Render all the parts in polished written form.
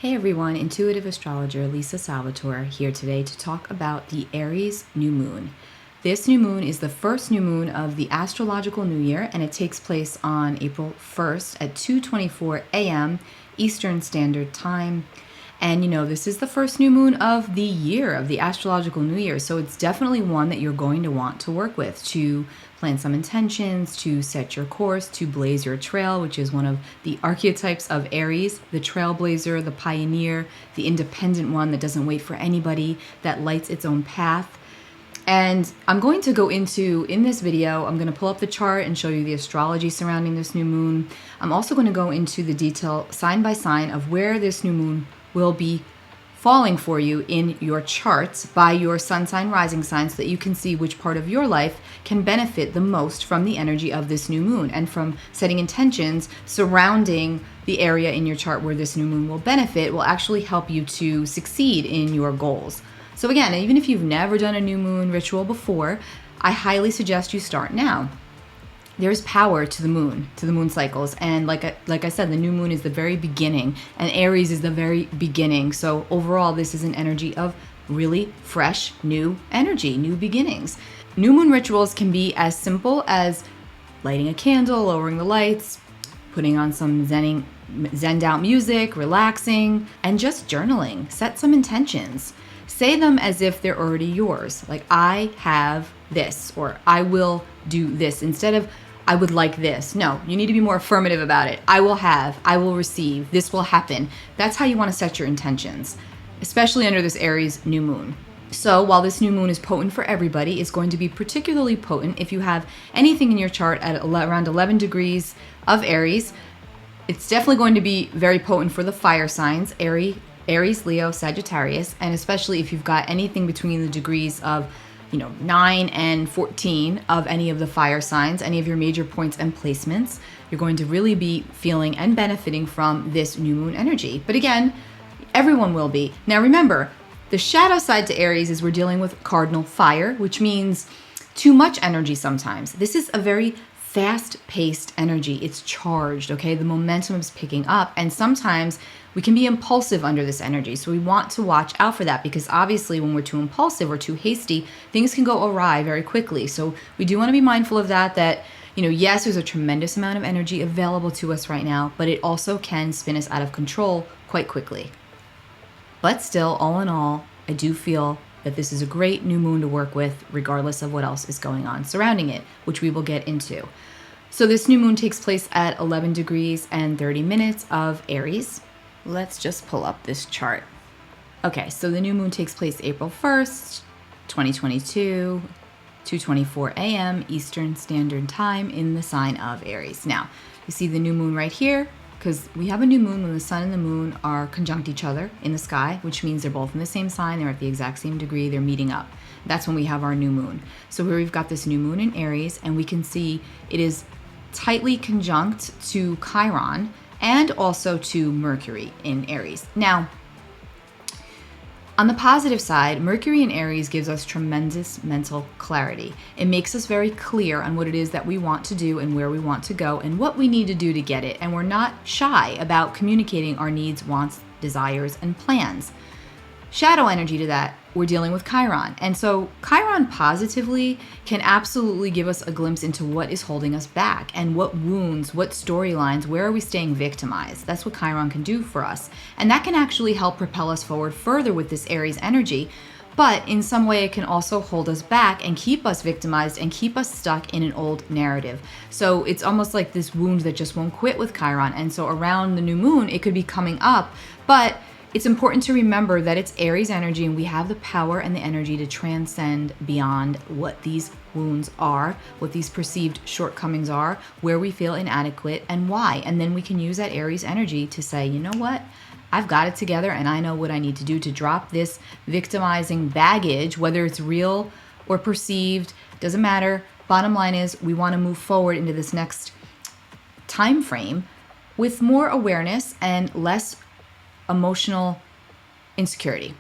Hey everyone, intuitive astrologer Lisa Salvatore here today to talk about the Aries New Moon. This new moon is the first new moon of the astrological new year, and it takes place on April 1st at 2:24 a.m. Eastern Standard Time. And this is the first new moon of the year, of the astrological new year. So it's definitely one that you're going to want to work with to plan some intentions, to set your course, to blaze your trail, which is one of the archetypes of Aries, the trailblazer, the pioneer, the independent one that doesn't wait for anybody, that lights its own path. And I'm going to go into, in this video, I'm going to pull up the chart and show you the astrology surrounding this new moon. I'm also going to go into the detail sign by sign of where this new moon will be falling for you in your charts by your sun sign, rising sign, so that you can see which part of your life can benefit the most from the energy of this new moon and from setting intentions surrounding the area in your chart where this new moon will benefit will actually help you to succeed in your goals. So again, even if you've never done a new moon ritual before, I highly suggest you start now. There's power to the moon cycles. And like I said, the new moon is the very beginning, and Aries is the very beginning. So overall, this is an energy of really fresh, new energy, new beginnings. New moon rituals can be as simple as lighting a candle, lowering the lights, putting on some zened out music, relaxing, and just journaling. Set some intentions. Say them as if they're already yours. Like, I have this, or I will do this, instead of I would like this. No, you need to be more affirmative about it. I will have, I will receive, this will happen. That's how you want to set your intentions, especially under this Aries new moon. So while this new moon is potent for everybody, it's going to be particularly potent if you have anything in your chart at around 11 degrees of Aries. It's definitely going to be very potent for the fire signs, Aries, Leo, Sagittarius, and especially if you've got anything between the degrees of 9 and 14 of any of the fire signs, any of your major points and placements, you're going to really be feeling and benefiting from this new moon energy. But again, everyone will be. Now remember, the shadow side to Aries is we're dealing with cardinal fire, which means too much energy sometimes. This is a very fast-paced energy. It's charged, okay? The momentum is picking up, and sometimes we can be impulsive under this energy. So we want to watch out for that, because obviously when we're too impulsive or too hasty, things can go awry very quickly. So we do want to be mindful of that, yes, there's a tremendous amount of energy available to us right now, but it also can spin us out of control quite quickly. But still, all in all, I do feel that this is a great new moon to work with, regardless of what else is going on surrounding it, which we will get into. So this new moon takes place at 11 degrees and 30 minutes of Aries. Let's just pull up this chart. Okay, so the new moon takes place April 1st, 2022, 2:24 a.m. Eastern Standard Time in the sign of Aries. Now, you see the new moon right here, because we have a new moon when the sun and the moon are conjunct each other in the sky, which means they're both in the same sign, they're at the exact same degree, they're meeting up. That's when we have our new moon. So here we've got this new moon in Aries, and we can see it is tightly conjunct to Chiron and also to Mercury in Aries. Now, on the positive side, Mercury in Aries gives us tremendous mental clarity. It makes us very clear on what it is that we want to do and where we want to go and what we need to do to get it. And we're not shy about communicating our needs, wants, desires, and plans. Shadow energy to that, we're dealing with Chiron. And so Chiron positively can absolutely give us a glimpse into what is holding us back and what wounds, what storylines, where are we staying victimized. That's what Chiron can do for us. And that can actually help propel us forward further with this Aries energy. But in some way, it can also hold us back and keep us victimized and keep us stuck in an old narrative. So it's almost like this wound that just won't quit with Chiron. And so around the new moon, it could be coming up, but it's important to remember that it's Aries energy, and we have the power and the energy to transcend beyond what these wounds are, what these perceived shortcomings are, where we feel inadequate, and why. And then we can use that Aries energy to say, you know what? I've got it together, and I know what I need to do to drop this victimizing baggage, whether it's real or perceived, doesn't matter. Bottom line is, we want to move forward into this next time frame with more awareness and less emotional insecurity.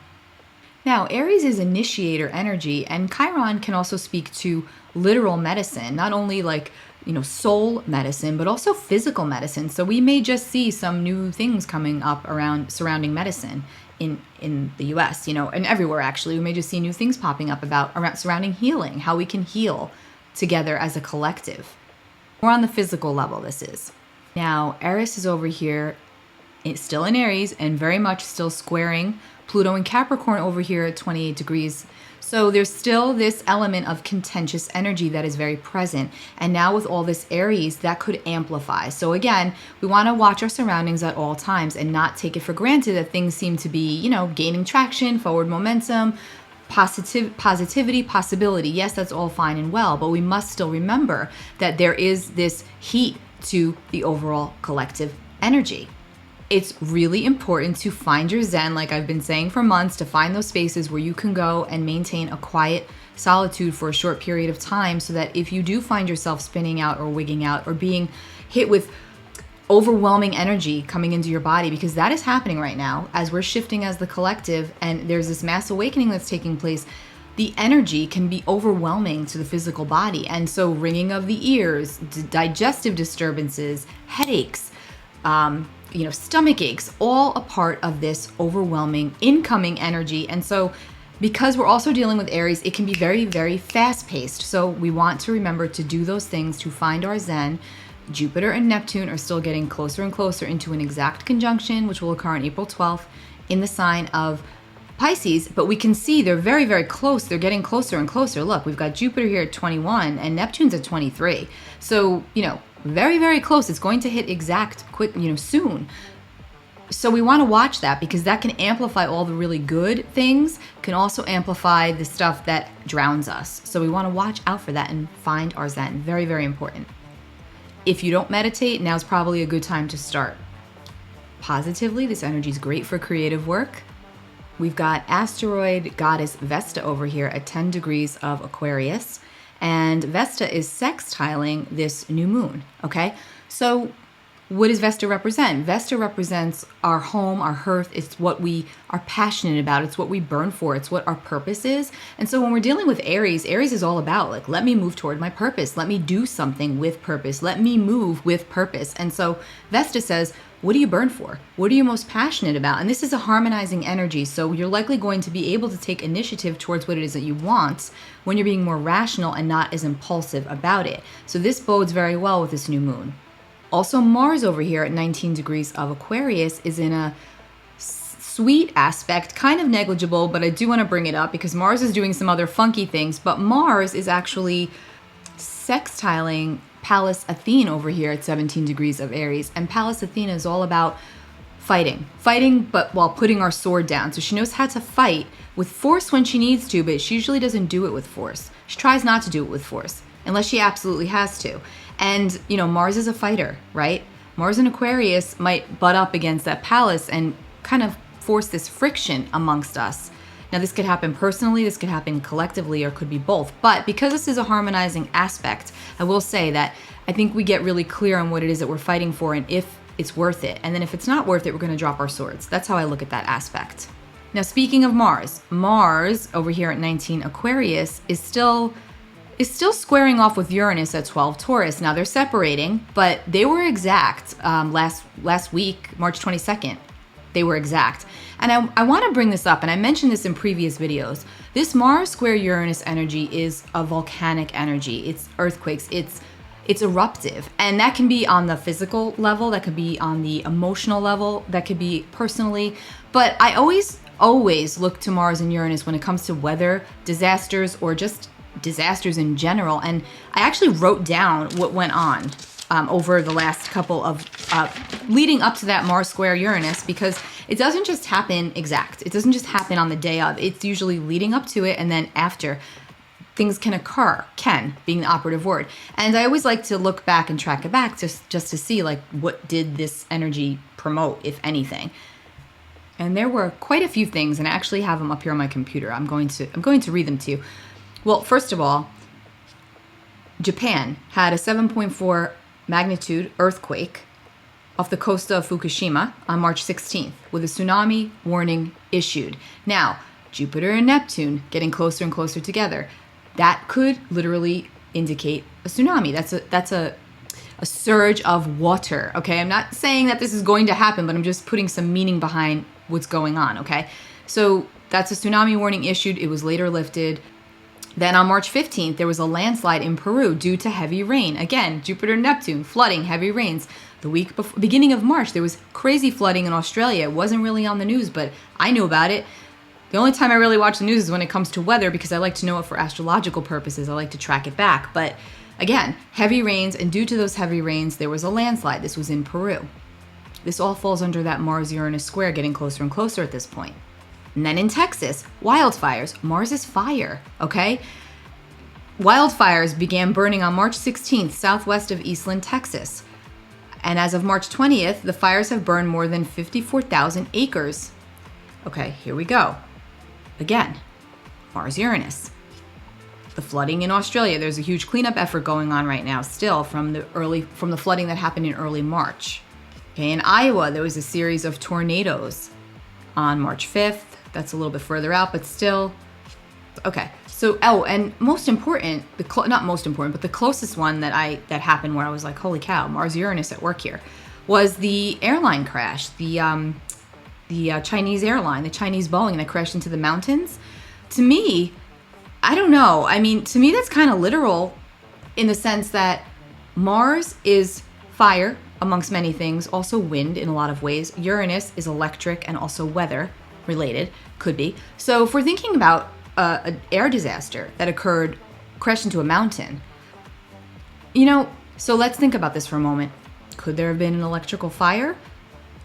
Now, Aries is initiator energy, and Chiron can also speak to literal medicine, not only like soul medicine, but also physical medicine. So we may just see some new things coming up around surrounding medicine in the US, and everywhere actually. We may just see new things popping up around surrounding healing, how we can heal together as a collective. More on the physical level, this is. Now, Eris is over here. It's still in Aries and very much still squaring Pluto and Capricorn over here at 28 degrees. So there's still this element of contentious energy that is very present. And now with all this Aries, that could amplify. So again, we want to watch our surroundings at all times and not take it for granted that things seem to be, gaining traction, forward momentum, positivity, possibility. Yes, that's all fine and well, but we must still remember that there is this heat to the overall collective energy. It's really important to find your Zen, like I've been saying for months, to find those spaces where you can go and maintain a quiet solitude for a short period of time, so that if you do find yourself spinning out or wigging out or being hit with overwhelming energy coming into your body, because that is happening right now as we're shifting as the collective and there's this mass awakening that's taking place, the energy can be overwhelming to the physical body. And so ringing of the ears, digestive disturbances, headaches, stomach aches, all a part of this overwhelming incoming energy. And so because we're also dealing with Aries, it can be very, very fast paced. So we want to remember to do those things to find our Zen. Jupiter and Neptune are still getting closer and closer into an exact conjunction, which will occur on April 12th in the sign of Pisces. But we can see they're very, very close. They're getting closer and closer. Look, we've got Jupiter here at 21 and Neptune's at 23. So, very, very close. It's going to hit exact quick, soon. So we want to watch that, because that can amplify all the really good things, can also amplify the stuff that drowns us. So we want to watch out for that and find our Zen. Very, very important. If you don't meditate, now's probably a good time to start. Positively, this energy is great for creative work. We've got asteroid goddess Vesta over here at 10 degrees of Aquarius. And Vesta is sextiling this new moon, okay? So what does Vesta represent? Vesta represents our home, our hearth. It's what we are passionate about. It's what we burn for. It's what our purpose is. And so when we're dealing with Aries, Aries is all about let me move toward my purpose. Let me do something with purpose. Let me move with purpose. And so Vesta says, what do you burn for? What are you most passionate about? And this is a harmonizing energy. So you're likely going to be able to take initiative towards what it is that you want when you're being more rational and not as impulsive about it. So this bodes very well with this new moon. Also, Mars over here at 19 degrees of Aquarius is in a sweet aspect, kind of negligible, but I do want to bring it up because Mars is doing some other funky things. But Mars is actually sextiling Pallas Athene over here at 17 degrees of Aries. And Pallas Athene is all about fighting, but while putting our sword down. So she knows how to fight with force when she needs to, but she usually doesn't do it with force. She tries not to do it with force unless she absolutely has to. And, Mars is a fighter, right? Mars in Aquarius might butt up against that Pallas and kind of force this friction amongst us. Now, this could happen personally, this could happen collectively, or could be both. But because this is a harmonizing aspect, I will say that I think we get really clear on what it is that we're fighting for and if it's worth it. And then if it's not worth it, we're going to drop our swords. That's how I look at that aspect. Now, speaking of Mars over here at 19 Aquarius is still squaring off with Uranus at 12 Taurus. Now, they're separating, but they were exact last week, March 22nd. They were exact. And I want to bring this up, and I mentioned this in previous videos. This Mars square Uranus energy is a volcanic energy. It's earthquakes. It's eruptive. And that can be on the physical level. That could be on the emotional level. That could be personally. But I always look to Mars and Uranus when it comes to weather, disasters, or just disasters in general. And I actually wrote down what went on over the last couple of leading up to that Mars square Uranus, because it doesn't just happen exact. It doesn't just happen on the day of. It's usually leading up to it, and then after things can occur, being the operative word. And I always like to look back and track it back just to see what did this energy promote, if anything. And there were quite a few things, and I actually have them up here on my computer. I'm going to read them to you. Well, first of all, Japan had a 7.4 magnitude earthquake off the coast of Fukushima on March 16th with a tsunami warning issued. Now, Jupiter and Neptune getting closer and closer together. That could literally indicate a a tsunami. That's a surge of water, okay? I'm not saying that this is going to happen, but I'm just putting some meaning behind what's going on, okay? So that's a tsunami warning issued. It was later lifted. Then on March 15th, there was a landslide in Peru due to heavy rain. Again, Jupiter, Neptune, flooding, heavy rains. The week before, beginning of March, there was crazy flooding in Australia. It wasn't really on the news, but I knew about it. The only time I really watch the news is when it comes to weather, because I like to know it for astrological purposes. I like to track it back. But again, heavy rains, and due to those heavy rains, there was a landslide. This was in Peru. This all falls under that Mars-Uranus square, getting closer and closer at this point. And then in Texas, wildfires. Mars is fire, okay? Wildfires began burning on March 16th, southwest of Eastland, Texas. And as of March 20th, the fires have burned more than 54,000 acres. Okay, here we go. Again, Mars-Uranus. The flooding in Australia. There's a huge cleanup effort going on right now still from the flooding that happened in early March. Okay, in Iowa, there was a series of tornadoes on March 5th. That's a little bit further out, but still. Okay, so, and most important, not most important, but the closest one that happened where I was like, holy cow, Mars-Uranus at work here, was the airline crash, the Chinese airline, the Chinese Boeing that crashed into the mountains. To me, I don't know. I mean, to me, that's kind of literal in the sense that Mars is fire, amongst many things, also wind in a lot of ways. Uranus is electric and also weather related, could be. So if we're thinking about an air disaster that occurred, crashed into a mountain, so let's think about this for a moment. Could there have been an electrical fire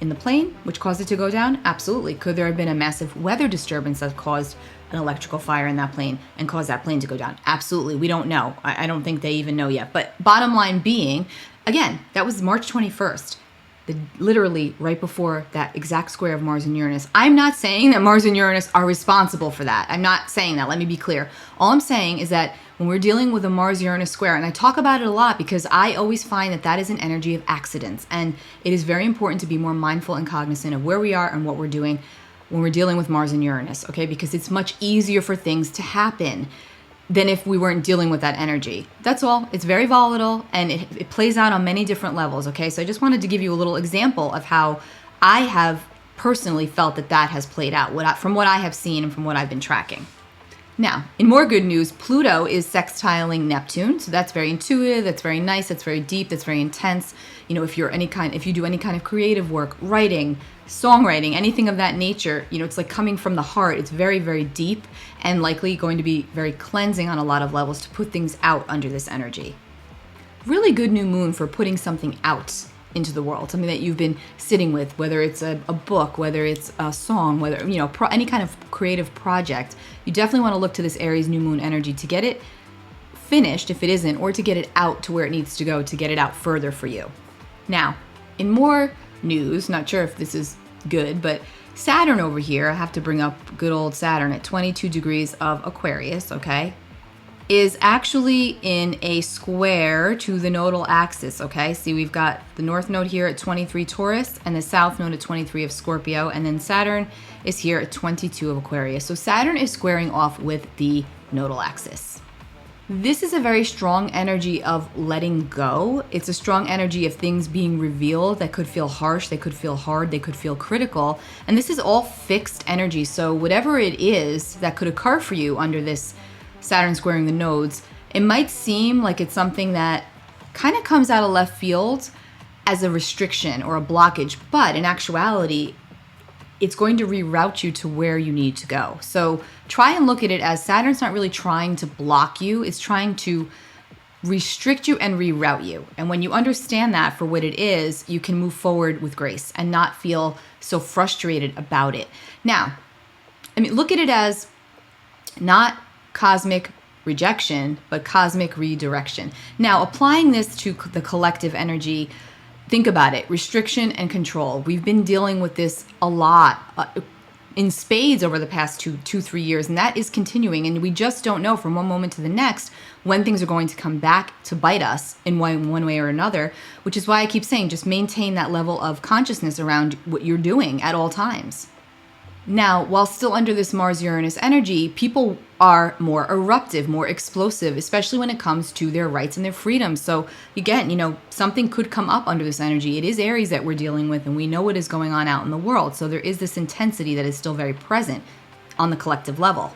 in the plane, which caused it to go down? Absolutely. Could there have been a massive weather disturbance that caused an electrical fire in that plane and caused that plane to go down? Absolutely. We don't know. I don't think they even know yet. But bottom line being, again, that was March 21st, literally right before that exact square of Mars and Uranus. I'm not saying that Mars and Uranus are responsible for that. I'm not saying that. Let me be clear. All I'm saying is that when we're dealing with a Mars-Uranus square, and I talk about it a lot because I always find that is an energy of accidents, and it is very important to be more mindful and cognizant of where we are and what we're doing when we're dealing with Mars and Uranus, okay? Because it's much easier for things to happen than if we weren't dealing with that energy. That's all. It's very volatile, and it plays out on many different levels, okay? So I just wanted to give you a little example of how I have personally felt that has played out, from what I have seen and from what I've been tracking. Now, in more good news, Pluto is sextiling Neptune, so that's very intuitive, that's very nice, that's very deep, that's very intense. If you do any kind of creative work, writing, songwriting, anything of that nature, it's like coming from the heart. It's very, very deep and likely going to be very cleansing on a lot of levels to put things out under this energy. Really good new moon for putting something out into the world, something that you've been sitting with, whether it's a book, whether it's a song, whether, any kind of creative project. You definitely want to look to this Aries New Moon energy to get it finished if it isn't, or to get it out to where it needs to go, to get it out further for you. Now, in more news, not sure if this is good, but Saturn over here, I have to bring up good old Saturn at 22 degrees of Aquarius, okay, is actually in a square to the nodal axis, okay? See, we've got the north node here at 23 Taurus and the south node at 23 of Scorpio, and then Saturn is here at 22 of Aquarius. So Saturn is squaring off with the nodal axis. This is a very strong energy of letting go. It's a strong energy of things being revealed that could feel harsh, they could feel hard, they could feel critical. And this is all fixed energy. So whatever it is that could occur for you under this Saturn squaring the nodes, it might seem like it's something that kind of comes out of left field as a restriction or a blockage, but in actuality, it's going to reroute you to where you need to go. So try and look at it as Saturn's not really trying to block you, it's trying to restrict you and reroute you. And when you understand that for what it is, you can move forward with grace and not feel so frustrated about it. Now, look at it as not cosmic rejection, but cosmic redirection. Now, applying this to the collective energy, think about it, restriction and control. We've been dealing with this a lot in spades over the past 2-3 years, and that is continuing. And we just don't know from one moment to the next when things are going to come back to bite us in one way or another, which is why I keep saying just maintain that level of consciousness around what you're doing at all times. Now, while still under this Mars-Uranus energy, people are more eruptive, more explosive, especially when it comes to their rights and their freedoms. So again, something could come up under this energy. It is Aries that we're dealing with, and we know what is going on out in the world. So there is this intensity that is still very present on the collective level.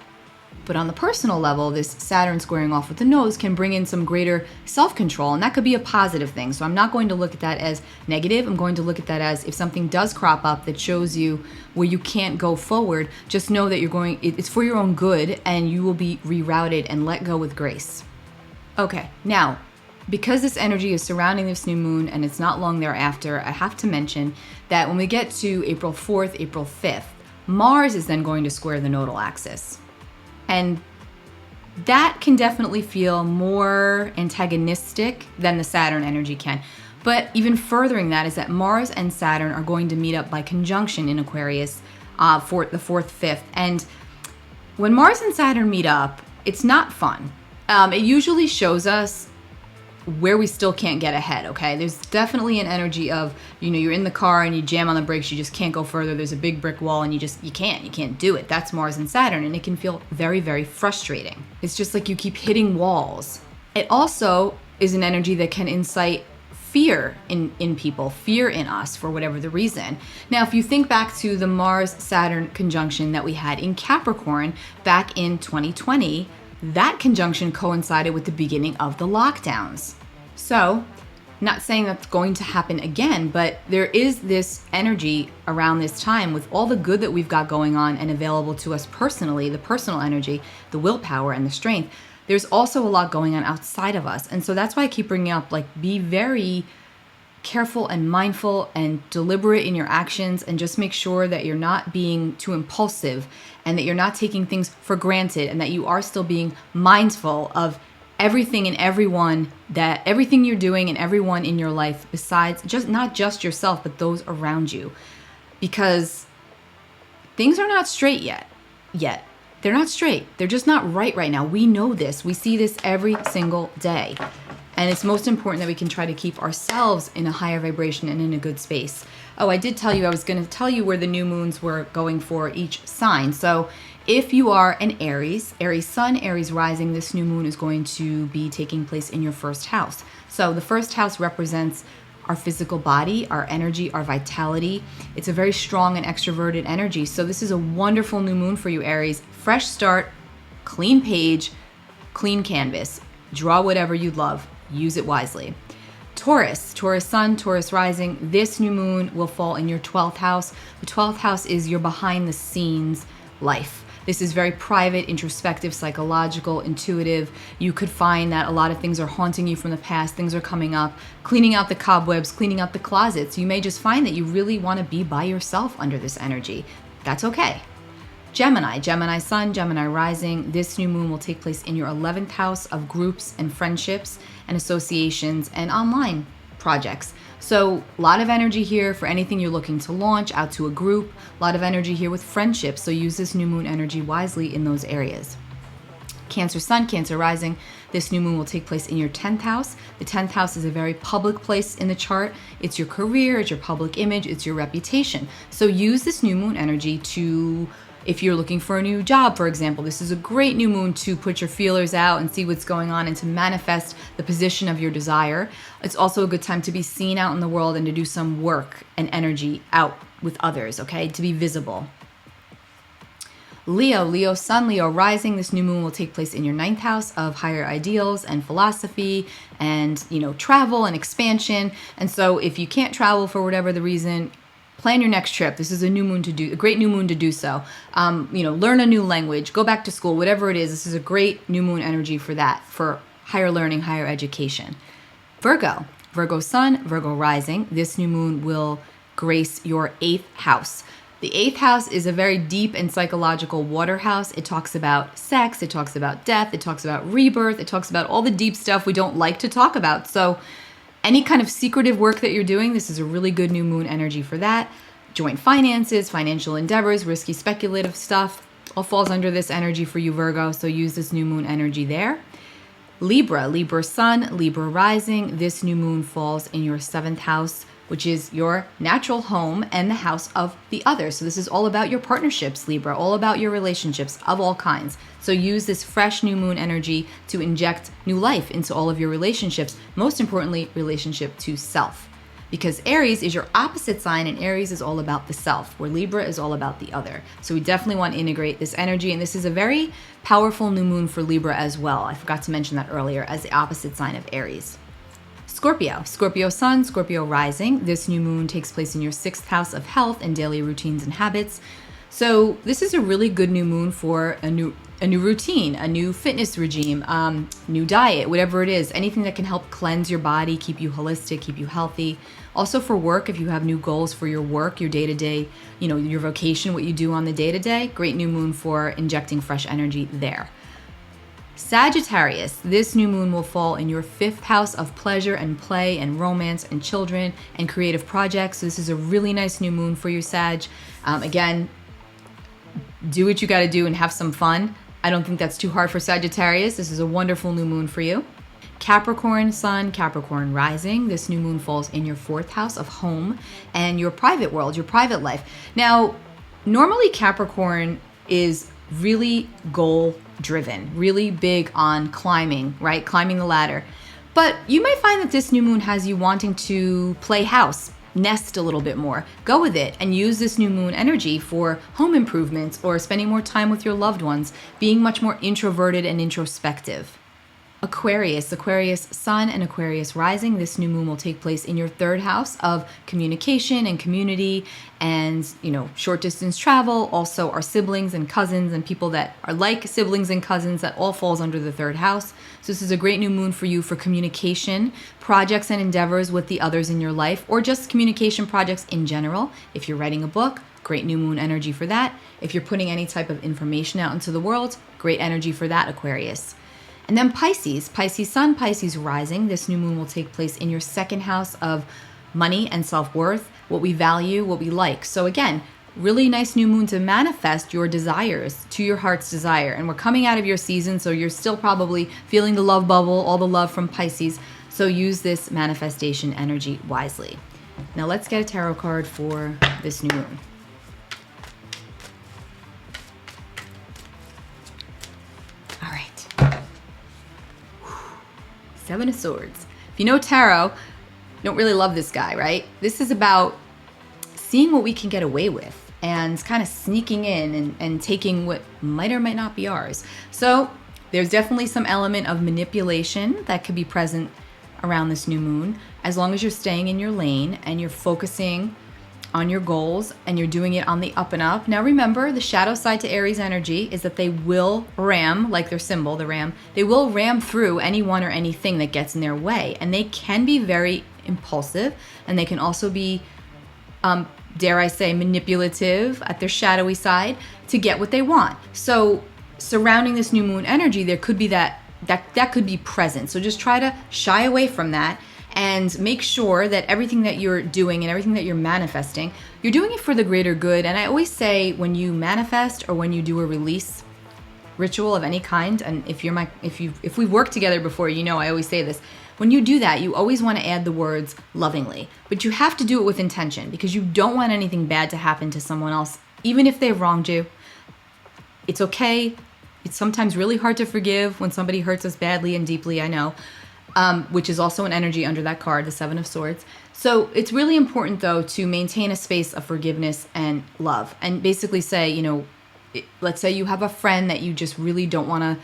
But on the personal level, this Saturn squaring off with the nose can bring in some greater self-control, and that could be a positive thing. So I'm not going to look at that as negative. I'm going to look at that as if something does crop up that shows you where you can't go forward, just know that it's for your own good, and you will be rerouted and let go with grace. Okay, now, because this energy is surrounding this new moon and it's not long thereafter, I have to mention that when we get to April 4th, April 5th, Mars is then going to square the nodal axis. And that can definitely feel more antagonistic than the Saturn energy can. But even furthering that is that Mars and Saturn are going to meet up by conjunction in Aquarius for the 4th, 5th. And when Mars and Saturn meet up, it's not fun. It usually shows us where we still can't get ahead, okay? There's definitely an energy of, you're in the car and you jam on the brakes, you just can't go further. There's a big brick wall and you can't do it. That's Mars and Saturn, and it can feel very, very frustrating. It's just like you keep hitting walls. It also is an energy that can incite fear in people, fear in us for whatever the reason. Now, if you think back to the Mars-Saturn conjunction that we had in Capricorn back in 2020, that conjunction coincided with the beginning of the lockdowns. So, not saying that's going to happen again, but there is this energy around this time with all the good that we've got going on and available to us personally, the personal energy, the willpower, and the strength. There's also a lot going on outside of us. And so that's why I keep bringing up, be very careful and mindful and deliberate in your actions, and just make sure that you're not being too impulsive and that you're not taking things for granted, and that you are still being mindful of everything and everyone, that everything you're doing and everyone in your life, besides not just yourself, but those around you. Because things are not straight yet. They're not straight. They're just not right now. We know this. We see this every single day. And it's most important that we can try to keep ourselves in a higher vibration and in a good space. Oh, I did tell you, I was going to tell you where the new moons were going for each sign. So if you are an Aries Sun, Aries rising, this new moon is going to be taking place in your first house. So the first house represents our physical body, our energy, our vitality. It's a very strong and extroverted energy. So this is a wonderful new moon for you, Aries. Fresh start, clean page, clean canvas. Draw whatever you'd love. Use it wisely. Taurus Sun, Taurus rising. This new moon will fall in your 12th house. The 12th house is your behind the scenes life. This is very private, introspective, psychological, intuitive. You could find that a lot of things are haunting you from the past. Things are coming up, cleaning out the cobwebs, cleaning out the closets. You may just find that you really want to be by yourself under this energy. That's okay. Gemini Sun, Gemini rising. This new moon will take place in your 11th house of groups and friendships and associations and online projects. So a lot of energy here for anything you're looking to launch out to a group. A lot of energy here with friendships. So use this new moon energy wisely in those areas. Cancer Sun, Cancer rising. This new moon will take place in your 10th house. The 10th house is a very public place in the chart. It's your career, it's your public image, it's your reputation. So use this new moon energy to, if you're looking for a new job, for example, this is a great new moon to put your feelers out and see what's going on and to manifest the position of your desire. It's also a good time to be seen out in the world and to do some work and energy out with others, okay? To be visible. Leo Sun, Leo rising. This new moon will take place in your 9th house of higher ideals and philosophy and, travel and expansion. And so if you can't travel for whatever the reason, plan your next trip. This is a great new moon to do so. Learn a new language, go back to school, whatever it is. This is a great new moon energy for that, for higher learning, higher education. Virgo Sun, Virgo rising. This new moon will grace your 8th house. The 8th house is a very deep and psychological water house. It talks about sex, it talks about death, it talks about rebirth, it talks about all the deep stuff we don't like to talk about. So any kind of secretive work that you're doing, this is a really good new moon energy for that. Joint finances, financial endeavors, risky speculative stuff, all falls under this energy for you, Virgo. So use this new moon energy there. Libra Sun, Libra rising. This new moon falls in your 7th house which is your natural home and the house of the other. So this is all about your partnerships, Libra, all about your relationships of all kinds. So use this fresh new moon energy to inject new life into all of your relationships, most importantly, relationship to self. Because Aries is your opposite sign, and Aries is all about the self, where Libra is all about the other. So we definitely want to integrate this energy, and this is a very powerful new moon for Libra as well. I forgot to mention that earlier, as the opposite sign of Aries. Scorpio Sun, Scorpio rising. This new moon takes place in your 6th house of health and daily routines and habits. So this is a really good new moon for a new routine, a new fitness regime, new diet, whatever it is, anything that can help cleanse your body, keep you holistic, keep you healthy. Also for work, if you have new goals for your work, your day-to-day, your vocation, what you do on the day-to-day, great new moon for injecting fresh energy there. Sagittarius, this new moon will fall in your 5th house of pleasure and play and romance and children and creative projects. So this is a really nice new moon for you, Sag. Again, do what you got to do and have some fun. I don't think that's too hard for Sagittarius. This is a wonderful new moon for you. Capricorn Sun, Capricorn rising. This new moon falls in your 4th house of home and your private world, your private life. Now, normally Capricorn is really goal driven, really big on climbing, right? Climbing the ladder. But you might find that this new moon has you wanting to play house, nest a little bit more. Go with it and use this new moon energy for home improvements or spending more time with your loved ones, being much more introverted and introspective. Aquarius Sun and Aquarius rising. This new moon will take place in your 3rd house of communication and community and, short distance travel. Also our siblings and cousins and people that are like siblings and cousins, that all falls under the 3rd house. So this is a great new moon for you for communication, projects and endeavors with the others in your life, or just communication projects in general. If you're writing a book, great new moon energy for that. If you're putting any type of information out into the world, great energy for that, Aquarius. And then Pisces Sun, Pisces rising. This new moon will take place in your 2nd house of money and self-worth, what we value, what we like. So again, really nice new moon to manifest your desires to your heart's desire. And we're coming out of your season, so you're still probably feeling the love bubble, all the love from Pisces. So use this manifestation energy wisely. Now let's get a tarot card for this new moon. All right. 7 of Swords. If you know tarot, you don't really love this guy, right? This is about seeing what we can get away with and kind of sneaking in and taking what might or might not be ours. So there's definitely some element of manipulation that could be present around this new moon, as long as you're staying in your lane and you're focusing on your goals and you're doing it on the up and up. Now remember, the shadow side to Aries energy is that they will ram, like their symbol, the ram, they will ram through anyone or anything that gets in their way. And they can be very impulsive, and they can also be, dare I say, manipulative at their shadowy side to get what they want. So surrounding this new moon energy, there could be that could be present. So just try to shy away from that and make sure that everything that you're doing and everything that you're manifesting, you're doing it for the greater good. And I always say, when you manifest or when you do a release ritual of any kind, and if we've worked together before, I always say this, when you do that, you always want to add the words lovingly, but you have to do it with intention, because you don't want anything bad to happen to someone else, even if they've wronged you. It's okay. It's sometimes really hard to forgive when somebody hurts us badly and deeply, I know. Which is also an energy under that card, the 7 of Swords. So it's really important, though, to maintain a space of forgiveness and love. And basically say, let's say you have a friend that you just really don't want to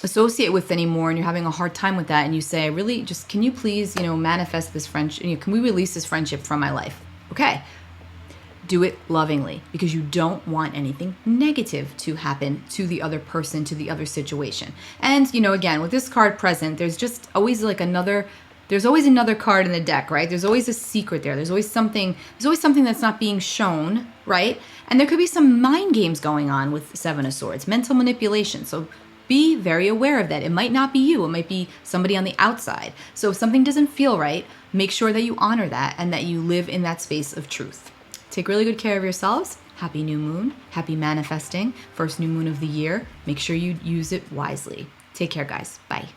associate with anymore, and you're having a hard time with that, and you say, really, just, can you please, manifest this friendship? Can we release this friendship from my life? Okay. Do it lovingly, because you don't want anything negative to happen to the other person, to the other situation. And, again, with this card present, there's just always there's always another card in the deck, right? There's always a secret there. There's always something that's not being shown, right? And there could be some mind games going on with 7 of Swords, mental manipulation. So be very aware of that. It might not be you. It might be somebody on the outside. So if something doesn't feel right, make sure that you honor that and that you live in that space of truth. Take really good care of yourselves. Happy new moon. Happy manifesting. First new moon of the year. Make sure you use it wisely. Take care, guys. Bye.